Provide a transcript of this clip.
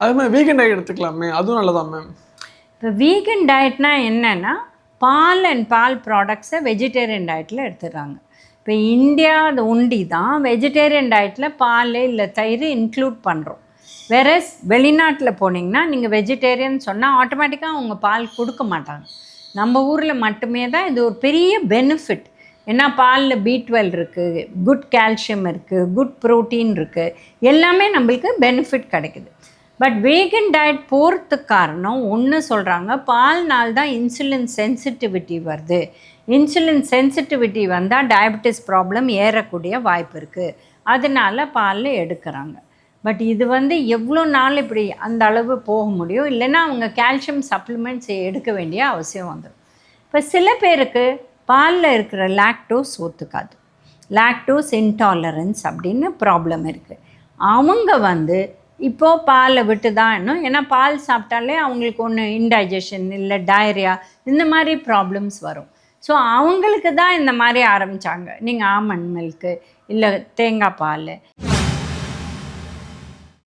அது மாதிரி vegan diet எடுத்துக்கலாமே, அதுவும் நல்லதா மேம்? இப்போ வீகன் டயட்னா என்னென்னா, பால் அண்ட் பால் ப்ராடக்ட்ஸை வெஜிடேரியன் டயட்டில் எடுத்துடுறாங்க. இப்போ இந்தியா அது ஒண்டி தான் வெஜிடேரியன் டயட்டில் பால் இல்லை தயிர் இன்க்ளூட் பண்ணுறோம். வேறஸ் வெளிநாட்டில் போனீங்கன்னா நீங்கள் வெஜிடேரியன் சொன்னால் ஆட்டோமேட்டிக்காக அவங்க பால் கொடுக்க மாட்டாங்க. நம்ம ஊரில் மட்டுமே தான் இது ஒரு பெரிய பெனிஃபிட். ஏன்னா பாலில் B12 இருக்குது, குட் கால்சியம் இருக்குது, குட் ப்ரோட்டீன் இருக்குது, எல்லாமே நம்மளுக்கு பெனிஃபிட் கிடைக்குது. பட் வேகன் டயட் போகிறதுக்கு காரணம் ஒன்று சொல்கிறாங்க, பால்னால் தான் இன்சுலின் சென்சிட்டிவிட்டி வருது. இன்சுலின் சென்சிட்டிவிட்டி வந்தால் டயபெட்டிஸ் ப்ராப்ளம் ஏறக்கூடிய வாய்ப்பு இருக்குது, அதனால பாலில் எடுக்கிறாங்க. பட் இது எவ்வளோ நாள் இப்படி அந்த அளவு போக முடியும்? இல்லைன்னா அவங்க கால்சியம் சப்ளிமெண்ட்ஸ் எடுக்க வேண்டிய அவசியம் வந்துடும். இப்போ சில பேருக்கு பாலில் இருக்கிற லாக்டோஸ் ஒத்துக்காது, லாக்டோஸ் இன்டாலரன்ஸ் அப்படின்னு ப்ராப்ளம் இருக்குது. அவங்க இப்போது பாலை விட்டு தான் இன்னும், ஏன்னா பால் சாப்பிட்டாலே அவங்களுக்கு ஒன்று இன்டைஜஷன் இல்லை டயரியா இந்த மாதிரி ப்ராப்ளம்ஸ் வரும். ஸோ அவங்களுக்கு தான் இந்த மாதிரி ஆரம்பித்தாங்க. நீங்கள் ஆமண்ட் மில்க்கு இல்லை தேங்காய் பால்